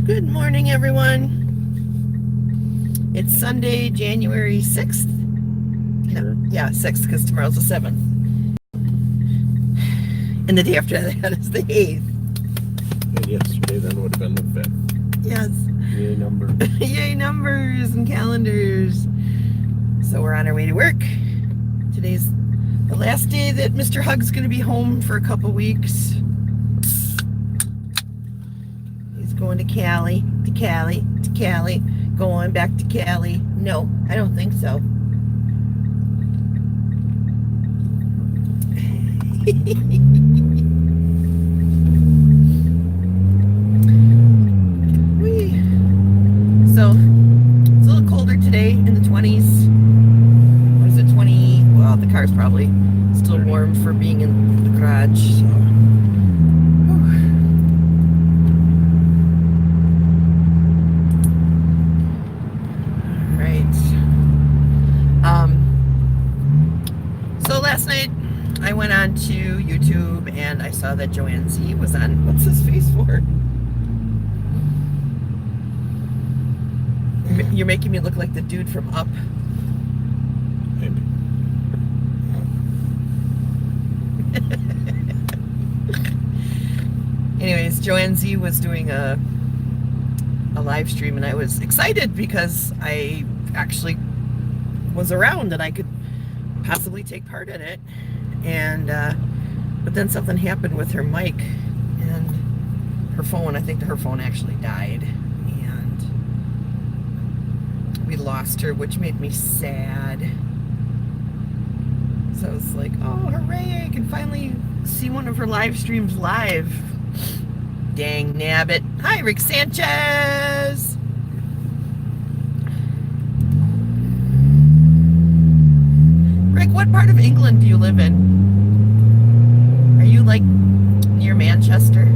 Good morning, everyone. It's Sunday, January 6th. No, yeah, 6th, because tomorrow's the 7th. And the day after that is the 8th. And yesterday then would have been the 5th. Yes. Yay numbers. Yay numbers and calendars. So we're on our way to work. Today's the last day that Mr. Hug's going to be home for a couple weeks. He's going to Cali, going back to Cali. No, I don't think so. So it's a little colder today, in the 20s. What is it, 20? Well, the car's probably still warm for being in the garage. So. So last night I went on to YouTube and I saw that Joanne Z was on. What's his face for? You're making me look like the dude from Up. Maybe. Anyways, Joanne Z was doing a live stream and I was excited because I actually was around and I could possibly take part in it, and but then something happened with her mic and her phone. I think her phone actually died and we lost her, which made me sad. So I was like, oh hooray, I can finally see one of her live streams live. Dang nabbit. Hi, Rick Sanchez. Rick, what part of England do you live in? Are you like near Manchester?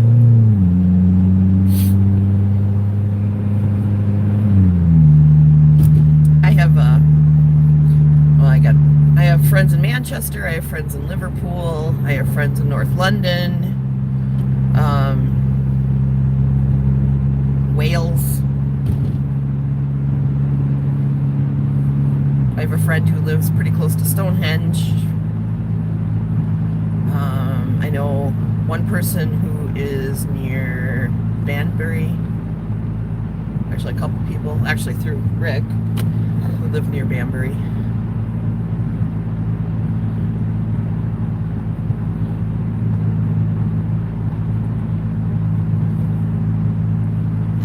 I have friends in Manchester, I have friends in Liverpool, I have friends in North London, Wales. I have a friend who lives pretty close to Stonehenge. I know one person who is near Banbury. Actually, a couple people, actually through Rick, who live near Banbury.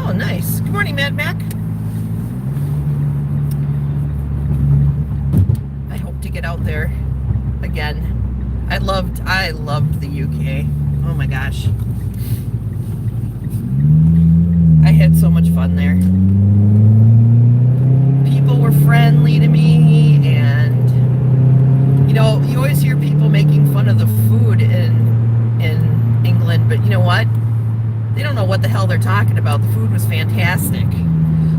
Oh, nice. Good morning, Mad Mac. Get out there again. I loved the UK. Oh my gosh, I had so much fun there. People were friendly to me, and you know, you always hear people making fun of the food in England, but you know what, they don't know what the hell they're talking about. The food was fantastic.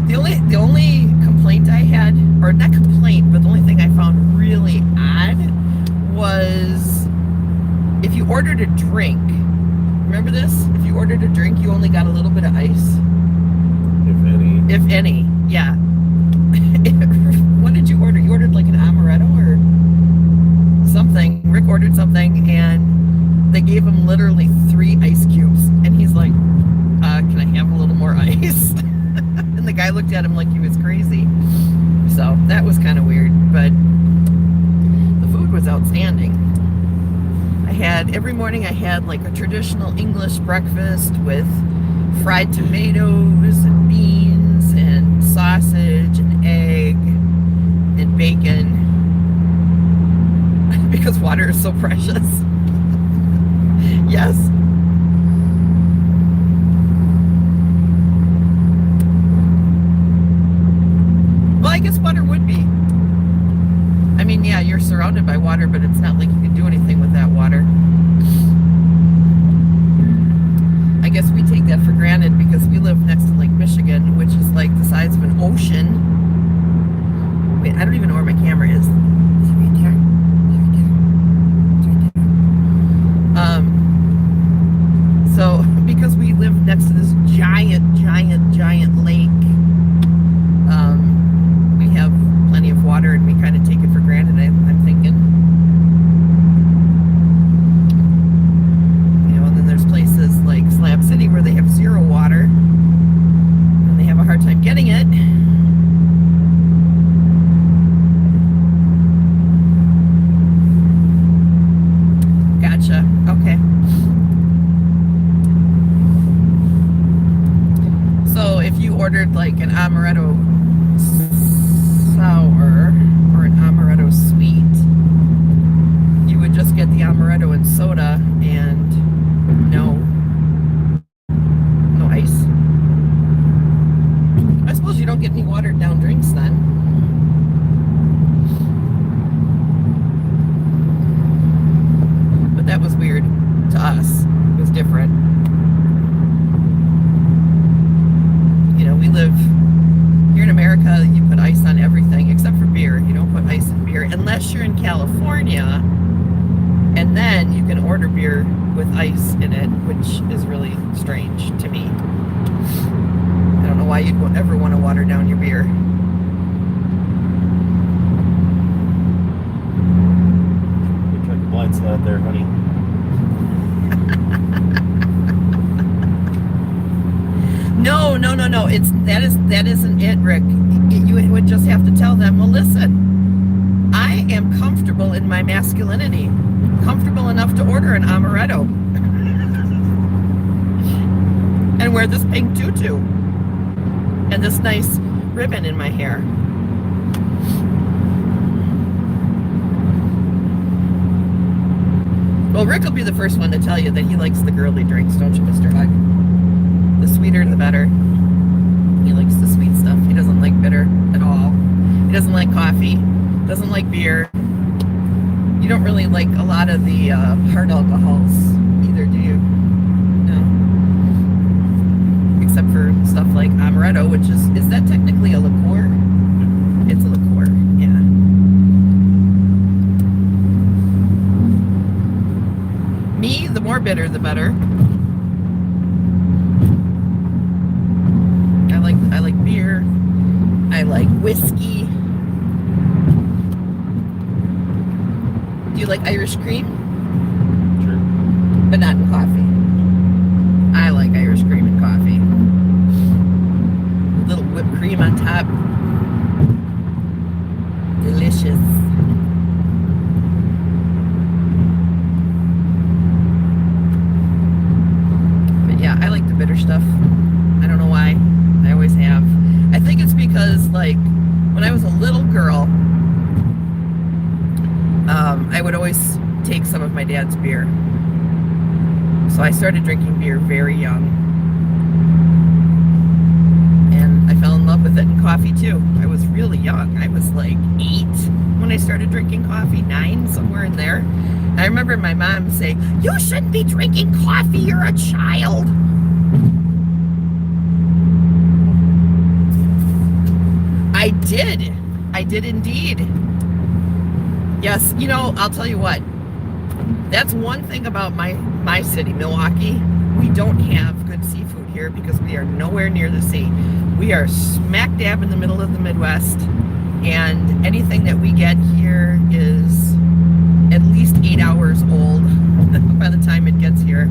The only complaint I had, or not complaint, but the only thing I found really odd was if you ordered a drink. Remember this? If you ordered a drink, you only got a little bit of ice. If any. If any, yeah. What did you order? You ordered like an amaretto or something. Rick ordered something, and they gave him literally 3 ice cubes, and he's like, can I have a little more ice? And the guy looked at him like he was crazy. So that was kind of weird, but the food was outstanding. Every morning I had like a traditional English breakfast with fried tomatoes and beans and sausage and egg and bacon because water is so precious. Yes. I guess water would be. I mean, yeah, you're surrounded by water, but it's not like you can do anything with that water. I guess we take that for granted because we live next to Lake Michigan, which is like the size of an ocean. Wait, I don't even know where my camera is. Is it right there? So because we live next to this giant ordered like an amaretto sour or an amaretto sweet, you would just get the amaretto and soda and no ice. I suppose you don't get any watered down drinks then. But that was weird to us. It was different. You know, we live here in America, you put ice on everything except for beer. You don't put ice in beer unless you're in California, and then you can order beer with ice in it, which is really strange to me. I don't know why you'd ever want to water down your beer. You tried the blind slide there, honey. No. That isn't it, Rick. You would just have to tell them, well, listen, I am comfortable in my masculinity, comfortable enough to order an amaretto and wear this pink tutu and this nice ribbon in my hair. Well, Rick will be the first one to tell you that he likes the girly drinks, don't you, Mr. Hug? The sweeter, the better. He likes the sweet stuff. He doesn't like bitter at all. He doesn't like coffee. Doesn't like beer. You don't really like a lot of the hard alcohols either, do you? No. Except for stuff like amaretto, which is that technically a liqueur? It's a liqueur, yeah. Me, the more bitter, the better. I like beer. I like whiskey. Do you like Irish cream? Sure. But not in coffee. I like Irish cream in coffee. A little whipped cream on top. Delicious. But yeah, I like the bitter stuff. I don't know why. I always have. I think it's because, like, when I was a little girl, I would always take some of my dad's beer. So I started drinking beer very young. And I fell in love with it in coffee too. I was really young. I was like 8 when I started drinking coffee, 9, somewhere in there. I remember my mom saying, "You shouldn't be drinking coffee, you're a child." I did indeed. Yes, you know, I'll tell you what. That's one thing about my city, Milwaukee. We don't have good seafood here because we are nowhere near the sea. We are smack dab in the middle of the Midwest, and anything that we get here is at least 8 hours old by the time it gets here.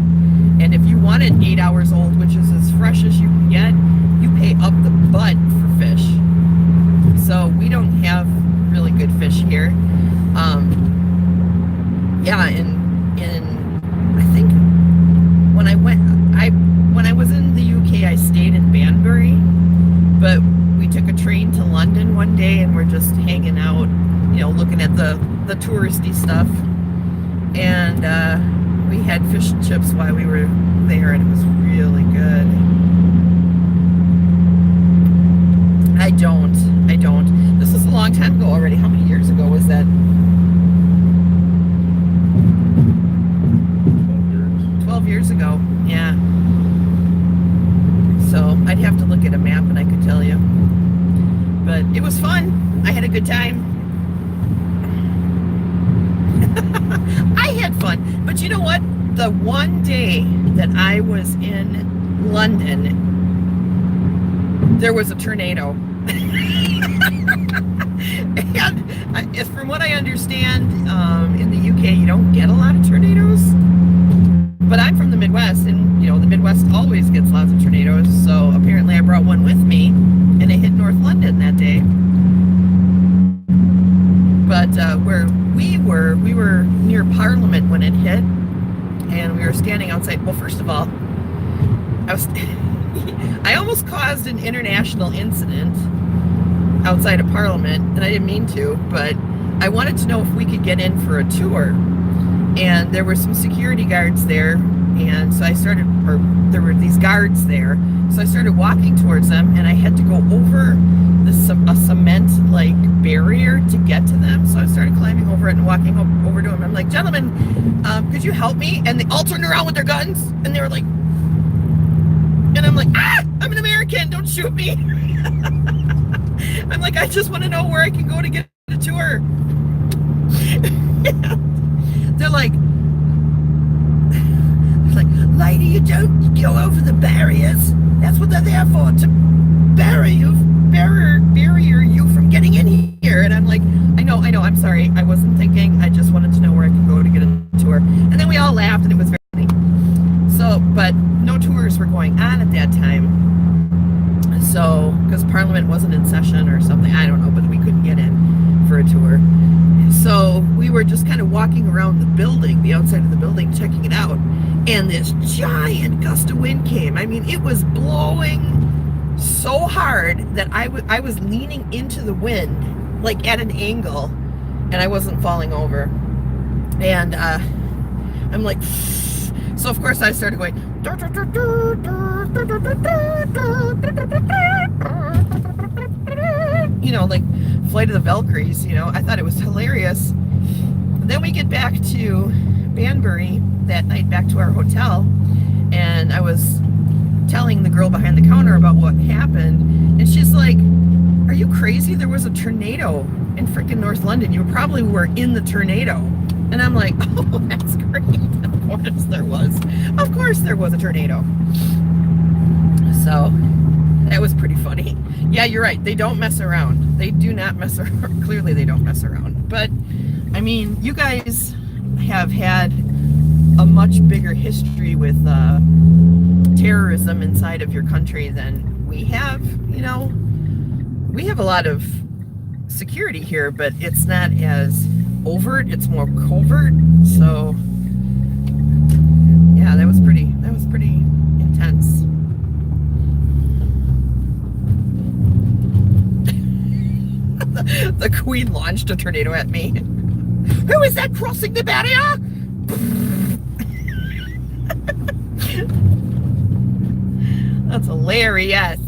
And if you want it 8 hours old, which is as fresh as you can get, you pay up the butt for fish. So we don't have really good fish here. Yeah, and I think when I was in the UK, I stayed in Banbury, but we took a train to London one day and we're just hanging out, you know, looking at the touristy stuff, and we had fish and chips while we were there, and it was really good. I don't. This was a long time ago already. How many years ago was that? 12 years ago, yeah. So I'd have to look at a map and I could tell you. But it was fun. I had a good time. I had fun. But you know what? The one day that I was in London, there was a tornado. And from what I understand, in the UK, you don't get a lot of tornadoes. But I'm from the Midwest, and you know the Midwest always gets lots of tornadoes. So apparently, I brought one with me, and it hit North London that day. But where we were near Parliament when it hit, and we were standing outside. Well, first of all, I almost caused an international incident outside of Parliament, and I didn't mean to, but I wanted to know if we could get in for a tour. And there were some security guards there, and so there were these guards there, so I started walking towards them, and I had to go over a cement like barrier to get to them. So I started climbing over it and walking over to them. I'm like, gentlemen, could you help me? And they all turned around with their guns, and they were like, and I'm like, I'm an American, don't shoot me. I'm like, I just want to know where I can go to get a tour. They're like, lady, you don't go over the barriers. That's what they're there for, to barrier you from getting in here. And I'm like, I know, I'm sorry. I wasn't thinking. I just wanted to know where I could go to get a tour. And then we all laughed, and it was very funny. So, but no tours were going on at that time. So, because Parliament wasn't in session or something, I don't know, but we couldn't get in for a tour. So we were just kind of walking around the building, the outside of the building, checking it out. And this giant gust of wind came. I mean, it was blowing so hard that I was leaning into the wind, like at an angle, and I wasn't falling over. And I'm like, so of course I started going, you know, like Flight of the Valkyries, you know. I thought it was hilarious. Then we get back to Banbury that night, back to our hotel, and I was telling the girl behind the counter about what happened, and she's like, are you crazy? There was a tornado in freaking North London. You probably were in the tornado. And I'm like, oh, that's great. Of course there was. Of course there was a tornado. So that was pretty funny. Yeah, you're right. They don't mess around. They do not mess around. Clearly they don't mess around. But, I mean, you guys have had a much bigger history with terrorism inside of your country than we have. You know, we have a lot of security here, but it's not as overt, it's more covert. So yeah, that was pretty intense. The Queen launched a tornado at me. Who is that crossing the barrier? That's hilarious.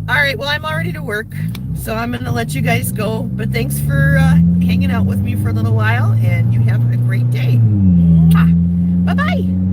All right, well, I'm already to work, so I'm going to let you guys go. But thanks for hanging out with me for a little while, and you have a great day. Bye-bye.